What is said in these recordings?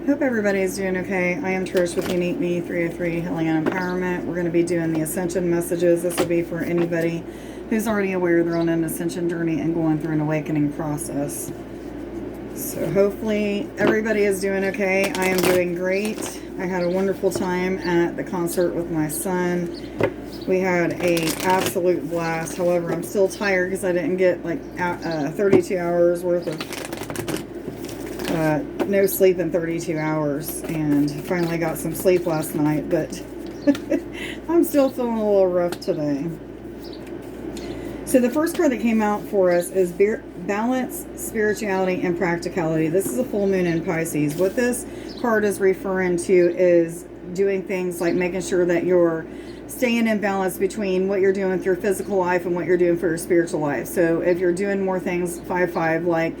Hope everybody is doing okay. I am Trish with Unique Me 303 Healing and Empowerment. We're going to be doing the Ascension messages. This will be for anybody who's already aware they're on an Ascension journey and going through an awakening process. So hopefully everybody is doing okay. I am doing great. I had a wonderful time at the concert with my son. We had a absolute blast. However, I'm still tired because I didn't get like 32 hours worth of no sleep in 32 hours, and finally got some sleep last night, but I'm still feeling a little rough today. So the first card that came out for us is Balance, Spirituality, and Practicality. This is a full moon in Pisces. What this card is referring to is doing things like making sure that you're staying in balance between what you're doing with your physical life and what you're doing for your spiritual life. So if you're doing more things 5-5, like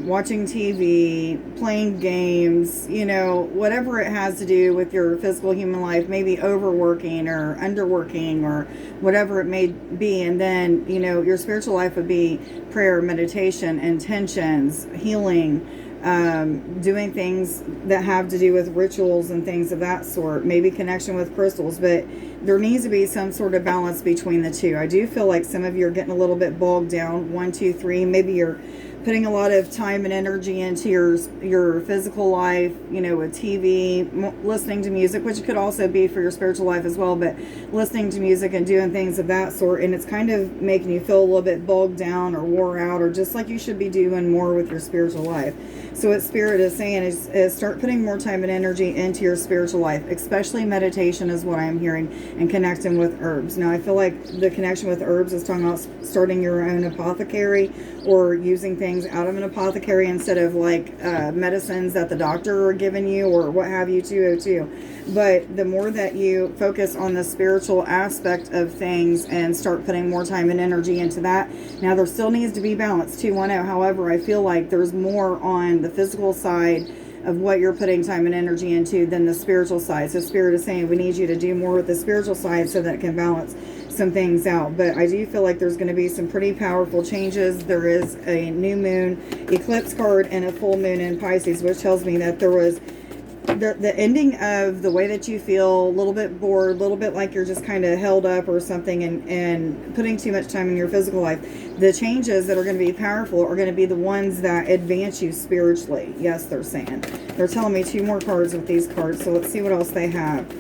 watching TV, playing games, whatever it has to do with your physical human life, maybe overworking or underworking or whatever it may be. And then, your spiritual life would be prayer, meditation, intentions, healing, doing things that have to do with rituals and things of that sort, maybe connection with crystals, but there needs to be some sort of balance between the two. I do feel like some of you are getting a little bit bogged down. 1, 2, 3, maybe you're putting a lot of time and energy into your physical life, with TV, listening to music, which could also be for your spiritual life as well, but listening to music and doing things of that sort, and it's kind of making you feel a little bit bogged down or wore out, or just like you should be doing more with your spiritual life. So what Spirit is saying is start putting more time and energy into your spiritual life, especially meditation is what I'm hearing, and connecting with herbs. Now, I feel like the connection with herbs is talking about starting your own apothecary or using things out of an apothecary instead of like medicines that the doctor are giving you or what have you, 202. But the more that you focus on the spiritual aspect of things and start putting more time and energy into that, now there still needs to be balance, 210. However, I feel like there's more on the physical side of what you're putting time and energy into than the spiritual side. So Spirit is saying we need you to do more with the spiritual side so that it can balance some things out. But I do feel like there's going to be some pretty powerful changes. There is a new moon eclipse card and a full moon in Pisces, which tells me that there was the ending of the way that you feel, a little bit bored, a little bit like you're just kind of held up or something, and putting too much time in your physical life. The changes that are going to be powerful are going to be the ones that advance you spiritually. Yes, they're saying. They're telling me 2 more cards with these cards, so let's see what else they have.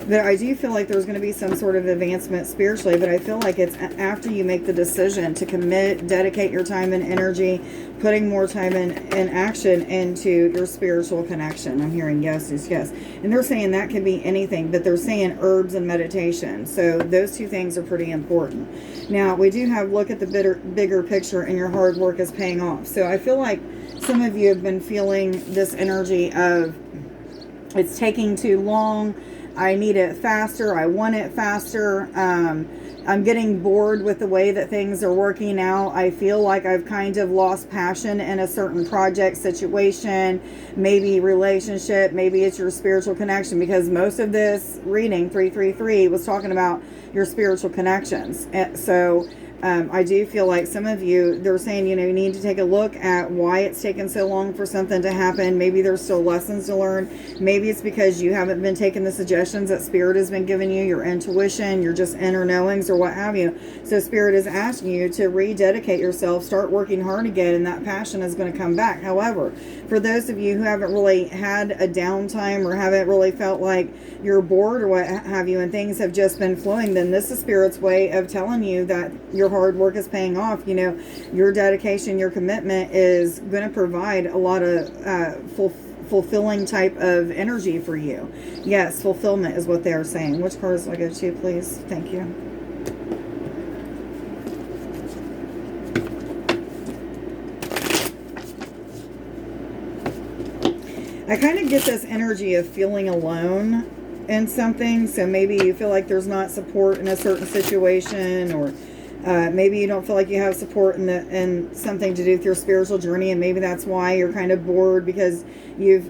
But I do feel like there's going to be some sort of advancement spiritually, but I feel like it's after you make the decision to commit, dedicate your time and energy, putting more time and action into your spiritual connection. I'm hearing yes, yes, yes. And they're saying that can be anything, but they're saying herbs and meditation. So those 2 things are pretty important. Now, we do have look at the bigger picture, and your hard work is paying off. So I feel like some of you have been feeling this energy of it's taking too long. I need it faster. I want it faster. I'm getting bored with the way that things are working out. I feel like I've kind of lost passion in a certain project, situation, maybe relationship, maybe it's your spiritual connection, because most of this reading, 333, was talking about your spiritual connections. So I do feel like some of you, they're saying, you need to take a look at why it's taken so long for something to happen. Maybe there's still lessons to learn. Maybe it's because you haven't been taking the suggestions that Spirit has been giving you, your intuition, your just inner knowings, or what have you. So Spirit is asking you to rededicate yourself, start working hard again, and that passion is going to come back. However, for those of you who haven't really had a downtime or haven't really felt like you're bored or what have you, and things have just been flowing, then this is Spirit's way of telling you that your hard work is paying off. Your dedication, your commitment is going to provide a lot of fulfilling type of energy for you. Yes, fulfillment is what they're saying. Which cards do I go to, please? Thank you. I kind of get this energy of feeling alone in something. So maybe you feel like there's not support in a certain situation, or maybe you don't feel like you have support in something to do with your spiritual journey, and maybe that's why you're kind of bored, because you've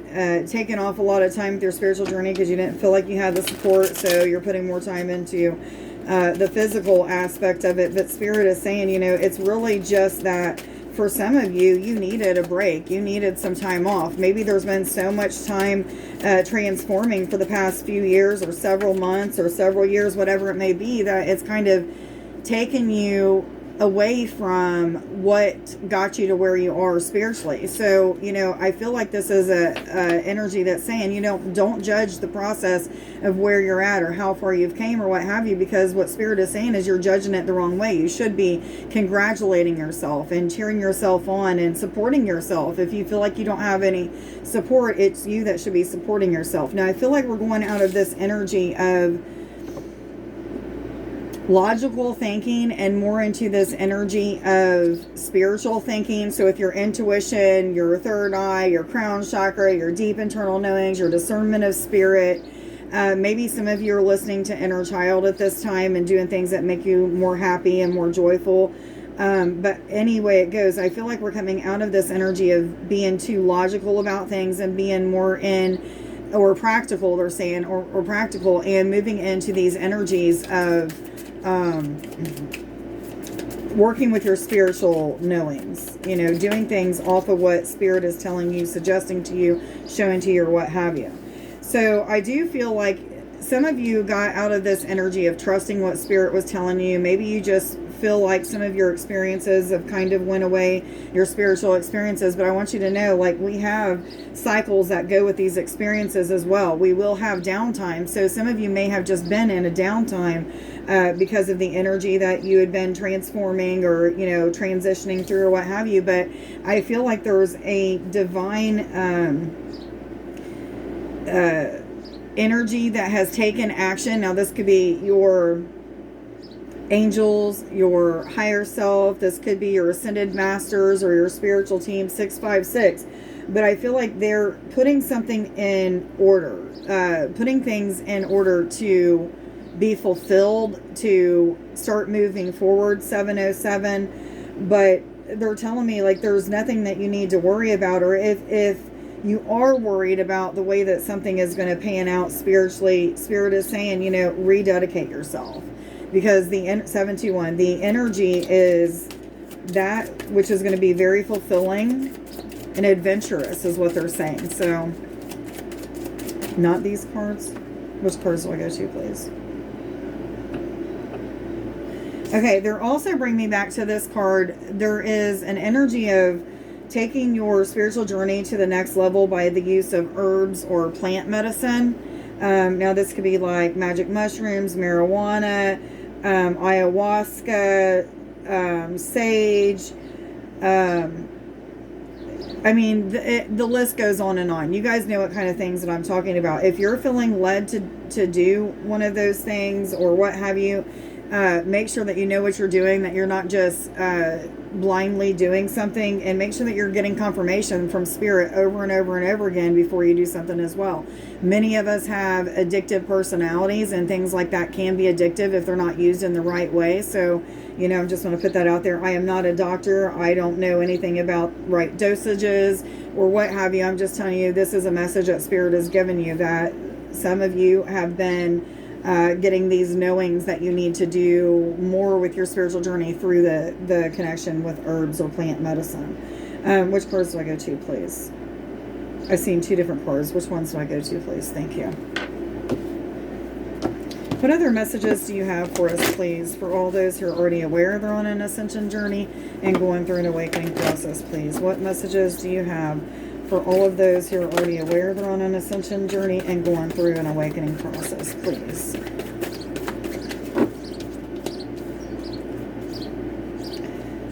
taken off a lot of time with your spiritual journey because you didn't feel like you had the support, so you're putting more time into the physical aspect of it. But Spirit is saying, it's really just that for some of you, you needed a break. You needed some time off. Maybe there's been so much time transforming for the past few years or several months or several years, whatever it may be, that it's kind of taken you away from what got you to where you are spiritually. So, I feel like this is a energy that's saying, don't judge the process of where you're at or how far you've came or what have you, because what Spirit is saying is you're judging it the wrong way. You should be congratulating yourself and cheering yourself on and supporting yourself. If you feel like you don't have any support, it's you that should be supporting yourself. Now, I feel like we're going out of this energy of logical thinking and more into this energy of spiritual thinking. So if your intuition, your third eye, your crown chakra, your deep internal knowings, your discernment of spirit, maybe some of you are listening to inner child at this time and doing things that make you more happy and more joyful. But anyway it goes, I feel like we're coming out of this energy of being too logical about things and being more in, or practical, they're saying, or practical, and moving into these energies of working with your spiritual knowings, doing things off of what Spirit is telling you, suggesting to you, showing to you, or what have you. So I do feel like some of you got out of this energy of trusting what Spirit was telling you. Maybe you just feel like some of your experiences have kind of went away, your spiritual experiences, but I want you to know, like, we have cycles that go with these experiences as well. We will have downtime. So some of you may have just been in a downtime because of the energy that you had been transforming or, transitioning through or what have you. But I feel like there's a divine energy that has taken action. Now, this could be your angels, your higher self. This could be your ascended masters or your spiritual team 656. But I feel like they're putting something in order, putting things in order to be fulfilled, to start moving forward, 707. But they're telling me, like, there's nothing that you need to worry about, or if you are worried about the way that something is going to pan out spiritually, Spirit is saying, rededicate yourself. Because the 721, the energy is that which is going to be very fulfilling and adventurous is what they're saying. So, not these cards. Which cards do I go to, please? Okay, they're also bringing me back to this card. There is an energy of taking your spiritual journey to the next level by the use of herbs or plant medicine. Now, this could be like magic mushrooms, marijuana, ayahuasca, sage. I mean, the list goes on and on. You guys know what kind of things that I'm talking about. If you're feeling led to do one of those things or what have you, make sure that you know what you're doing, that you're not just blindly doing something, and make sure that you're getting confirmation from Spirit over and over and over again before you do something as well. Many of us have addictive personalities, and things like that can be addictive if they're not used in the right way. So, I just want to put that out there. I am not a doctor. I don't know anything about right dosages or what have you. I'm just telling you, this is a message that Spirit has given you, that some of you have been getting these knowings that you need to do more with your spiritual journey through the connection with herbs or plant medicine. Which cards do I go to, please? I've seen two different cards. Which ones do I go to, please? Thank you. What other messages do you have for us, please, for all those who are already aware they're on an ascension journey and going through an awakening process, please? What messages do you have for all of those who are already aware they're on an ascension journey and going through an awakening process, please?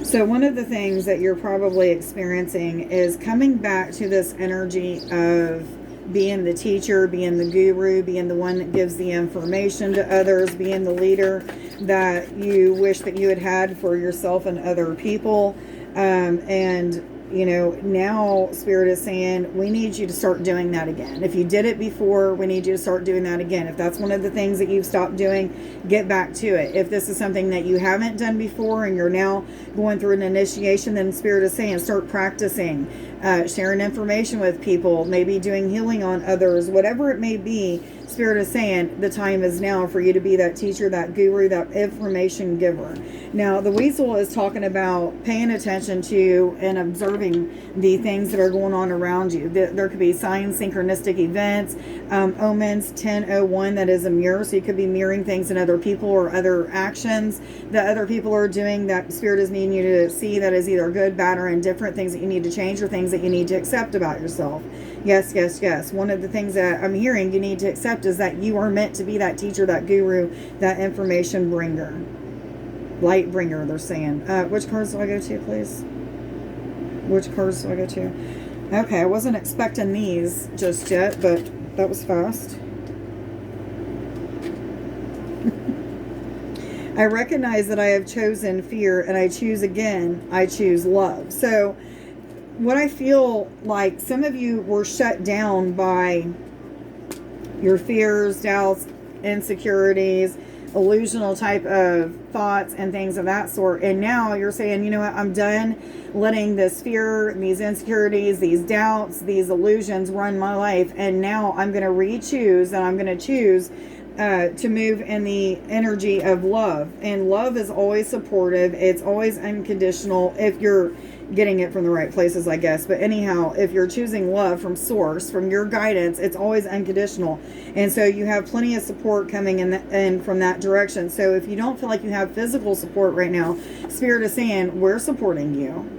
So one of the things that you're probably experiencing is coming back to this energy of being the teacher, being the guru, being the one that gives the information to others, being the leader that you wish that you had for yourself and other people. And now Spirit is saying, we need you to start doing that again. If you did it before, we need you to start doing that again. If that's one of the things that you've stopped doing, get back to it. If this is something that you haven't done before and you're now going through an initiation, then Spirit is saying, start practicing. sharing information with people, maybe doing healing on others, whatever it may be. Spirit is saying the time is now for you to be that teacher, that guru, that information giver. Now, the weasel is talking about paying attention to and observing the things that are going on around you. There could be signs, synchronistic events, omens, 1001, that is a mirror. So you could be mirroring things in other people or other actions that other people are doing that Spirit is needing you to see, that is either good, bad, or indifferent, things that you need to change or things that you need to accept about yourself. Yes, yes, yes. One of the things that I'm hearing you need to accept is that you are meant to be that teacher, that guru, that information bringer. Light bringer, they're saying. Which cards do I go to, please? Which cards do I go to? Okay, I wasn't expecting these just yet, but that was fast. I recognize that I have chosen fear, and I choose again. I choose love. So what I feel like some of you were shut down by your fears, doubts, insecurities, illusional type of thoughts and things of that sort. And now you're saying, you know what, I'm done letting this fear, these insecurities, these doubts, these illusions run my life. And now I'm going to re-choose, and I'm going to choose to move in the energy of love. And love is always supportive. It's always unconditional if you're getting it from the right places, I guess. But anyhow, if you're choosing love from source, from your guidance, it's always unconditional. And so you have plenty of support coming in from that direction. So if you don't feel like you have physical support right now, Spirit is saying, we're supporting you.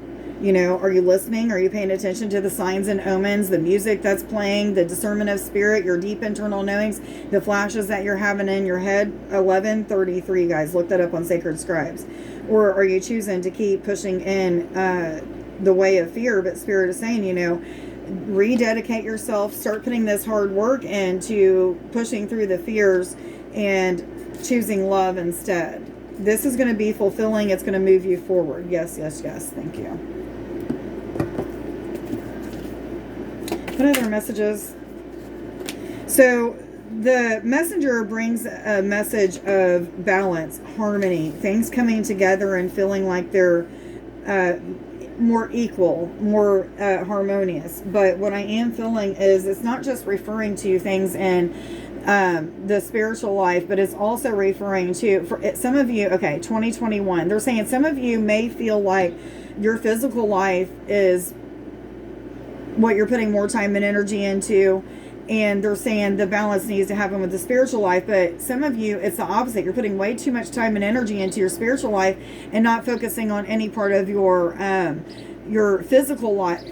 You know, are you listening? Are you paying attention to the signs and omens, the music that's playing, the discernment of spirit, your deep internal knowings, the flashes that you're having in your head? 1133, guys. Look that up on Sacred Scribes. Or are you choosing to keep pushing in the way of fear? But Spirit is saying, you know, rededicate yourself. Start putting this hard work into pushing through the fears and choosing love instead. This is going to be fulfilling. It's going to move you forward. Yes, yes, yes. Thank you. What other messages? So the messenger brings a message of balance, harmony, things coming together and feeling like they're more equal, more harmonious. But what I am feeling is it's not just referring to things in the spiritual life, but it's also referring to, for some of you, okay, 2021, they're saying some of you may feel like your physical life is what you're putting more time and energy into, and they're saying the balance needs to happen with the spiritual life. But some of you, it's the opposite. You're putting way too much time and energy into your spiritual life and not focusing on any part of your physical life.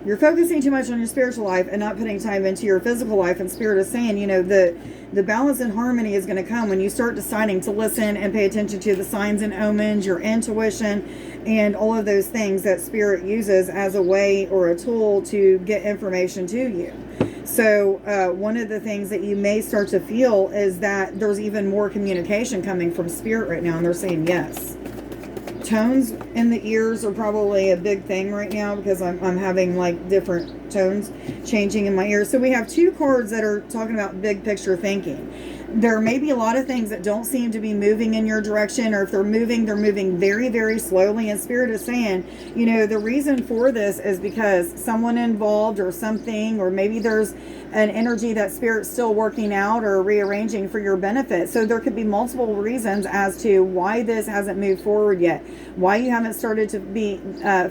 You're focusing too much on your spiritual life and not putting time into your physical life. And Spirit is saying, you know, the balance and harmony is going to come when you start deciding to listen and pay attention to the signs and omens, your intuition, and all of those things that Spirit uses as a way or a tool to get information to you. So one of the things that you may start to feel is that there's even more communication coming from Spirit right now, and they're saying yes. Tones in the ears are probably a big thing right now, because I'm having like different tones changing in my ears. So we have two cards that are talking about big picture thinking. There may be a lot of things that don't seem to be moving in your direction, or if they're moving very, very slowly. And Spirit is saying, you know, the reason for this is because someone involved or something, or maybe there's an energy that Spirit's still working out or rearranging for your benefit. So there could be multiple reasons as to why this hasn't moved forward yet, why you haven't started to be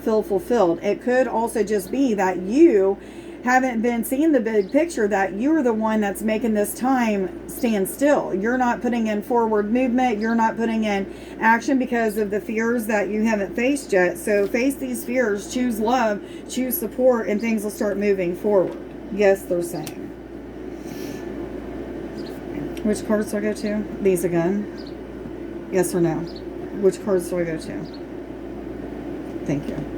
feel fulfilled. It could also just be that you haven't been seeing the big picture, that you're the one that's making this time stand still. You're not putting in forward movement. You're not putting in action because of the fears that you haven't faced yet. So face these fears, choose love, choose support, and things will start moving forward. Yes, they're saying. Which cards do I go to? These again? Yes or no? Which cards do I go to? Thank you.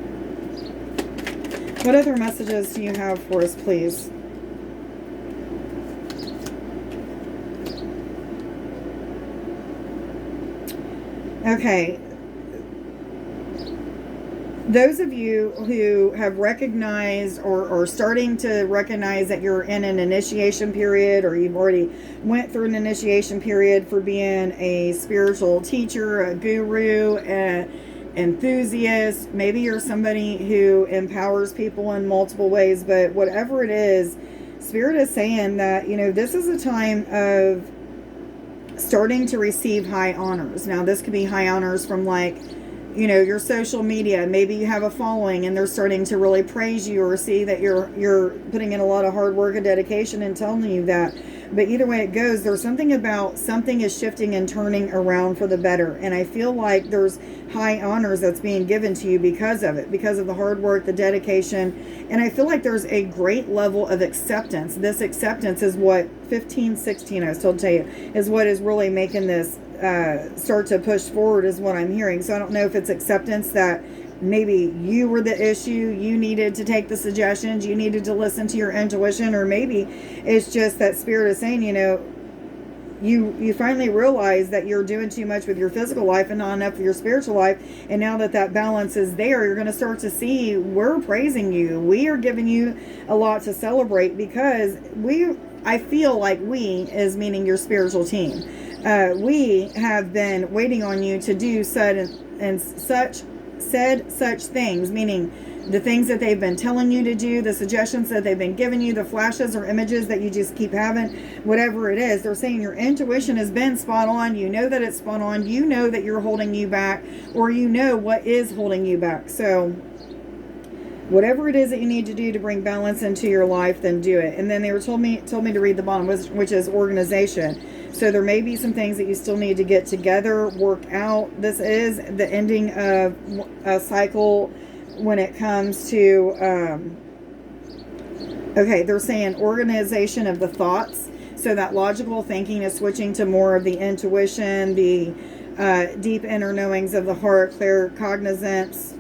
What other messages do you have for us, please? Okay. Those of you who have recognized or starting to recognize that you're in an initiation period, or you've already went through an initiation period for being a spiritual teacher, a guru, enthusiast. Maybe you're somebody who empowers people in multiple ways. But whatever it is, Spirit is saying that, you know, this is a time of starting to receive high honors. Now, this could be high honors from, like, you know, your social media. Maybe you have a following and they're starting to really praise you, or see that you're putting in a lot of hard work and dedication and telling you that. But either way it goes, there's something about something is shifting and turning around for the better. And I feel like there's high honors that's being given to you because of it, because of the hard work, the dedication. And I feel like there's a great level of acceptance. This acceptance is what 1516, I was told to tell you, is what is really making this start to push forward, is what I'm hearing. So I don't know if it's acceptance that maybe you were the issue, you needed to take the suggestions, you needed to listen to your intuition, or maybe it's just that Spirit is saying, you know, you finally realize that you're doing too much with your physical life and not enough with your spiritual life. And now that that balance is there, you're going to start to see, we're praising you. We are giving you a lot to celebrate, because I feel like we, is meaning your spiritual team, we have been waiting on you to do said such things, meaning the things that they've been telling you to do, the suggestions that they've been giving you, the flashes or images that you just keep having, whatever it is. They're saying your intuition has been spot on. You know that it's spot on. You know that you're holding you back, or you know what is holding you back. So whatever it is that you need to do to bring balance into your life, then do it. And then they told me to read the bottom, which is organization. So there may be some things that you still need to get together, work out. This is the ending of a cycle when it comes to, okay, they're saying organization of the thoughts. So that logical thinking is switching to more of the intuition, the deep inner knowings of the heart, clear cognizance.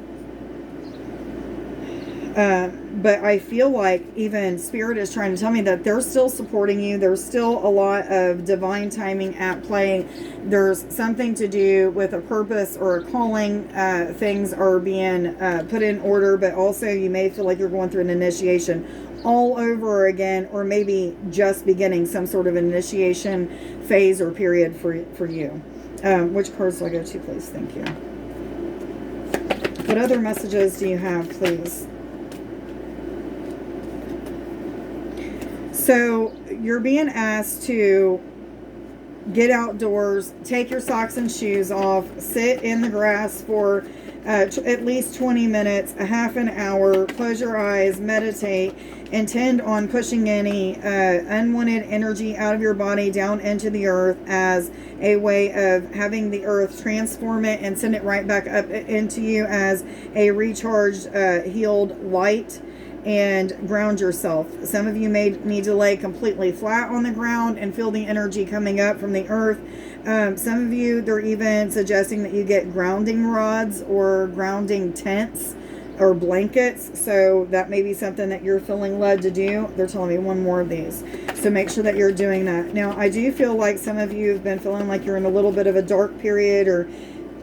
But I feel like even Spirit is trying to tell me that they're still supporting you. There's still a lot of divine timing at play. There's something to do with a purpose or a calling. Things are being put in order, but also you may feel like you're going through an initiation all over again, or maybe just beginning some sort of initiation phase or period for you. Which cards do I go to, please? Thank you. What other messages do you have, please? So you're being asked to get outdoors, take your socks and shoes off, sit in the grass for at least 20 minutes, a half an hour, close your eyes, meditate, intend on pushing any unwanted energy out of your body down into the earth as a way of having the earth transform it and send it right back up into you as a recharged, healed light. And ground yourself. Some of you may need to lay completely flat on the ground and feel the energy coming up from the earth. Some of you, they're even suggesting that you get grounding rods or grounding tents or blankets. So that may be something that you're feeling led to do. They're telling me one more of these. So make sure that you're doing that. Now, I do feel like some of you have been feeling like you're in a little bit of a dark period, or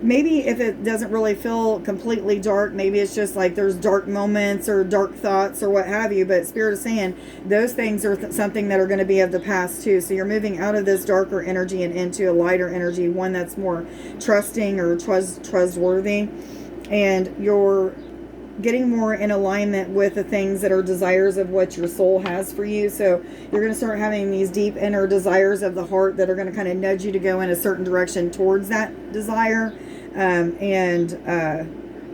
maybe if it doesn't really feel completely dark, maybe it's just like there's dark moments or dark thoughts or what have you. But Spirit is saying those things are something that are going to be of the past too. So you're moving out of this darker energy and into a lighter energy, one that's more trusting or trustworthy. And you're getting more in alignment with the things that are desires of what your soul has for you. So you're going to start having these deep inner desires of the heart that are going to kind of nudge you to go in a certain direction towards that desire.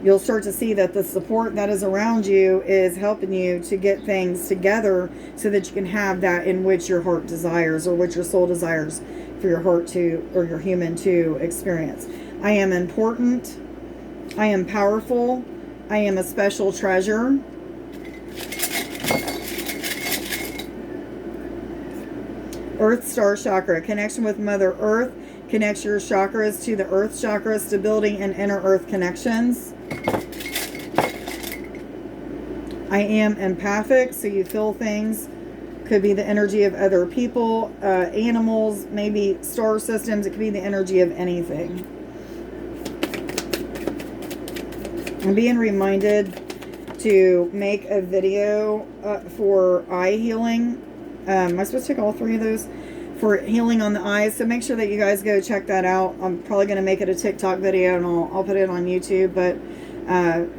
You'll start to see that the support that is around you is helping you to get things together so that you can have that in which your heart desires, or what your soul desires for your heart to, or your human to experience. I am important. I am powerful. I am a special treasure. Earth Star Chakra, connection with Mother Earth. Connects your chakras to the Earth Chakra, stability and inner Earth connections. I am empathic, so you feel things. Could be the energy of other people, animals, maybe star systems. It could be the energy of anything. I'm being reminded to make a video for eye healing. Am I supposed to take all three of those? for healing on the eyes. So make sure that you guys go check that out. I'm probably going to make it a TikTok video, and I'll put it on YouTube, but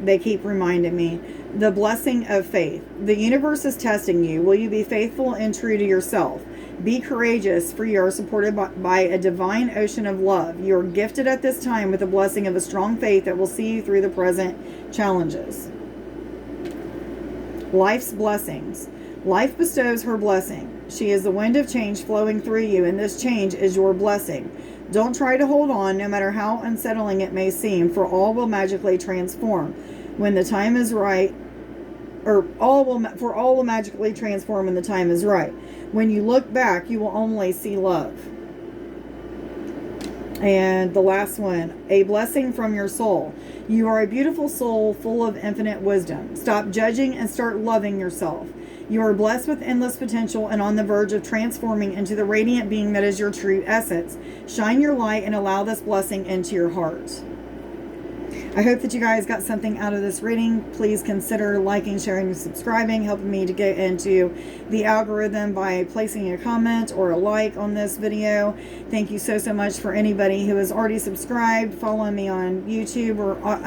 they keep reminding me. The blessing of faith. The universe is testing you. Will you be faithful and true to yourself? Be courageous, for you are supported by a divine ocean of love. You are gifted at this time with the blessing of a strong faith that will see you through the present challenges. Life's blessings. Life bestows her blessing. She is the wind of change flowing through you, and this change is your blessing. Don't try to hold on, no matter how unsettling it may seem, for all will magically transform. When the time is right, all will magically transform when the time is right. When you look back, you will only see love. And the last one, a blessing from your soul. You are a beautiful soul full of infinite wisdom. Stop judging and start loving yourself. You are blessed with endless potential and on the verge of transforming into the radiant being that is your true essence. Shine your light and allow this blessing into your heart. I hope that you guys got something out of this reading. Please consider liking, sharing, and subscribing, helping me to get into the algorithm by placing a comment or a like on this video. Thank you so much for anybody who has already subscribed, following me on YouTube, or on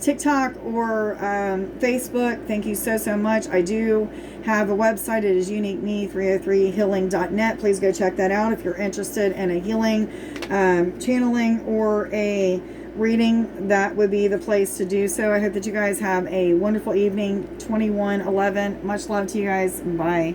TikTok or Facebook. Thank you so much. I do have a website. It is uniqueme303healing.net. Please go check that out if you're interested in a healing, channeling, or a reading. That would be the place to do so. I hope that you guys have a wonderful evening. 21/11. Much love to you guys. Bye.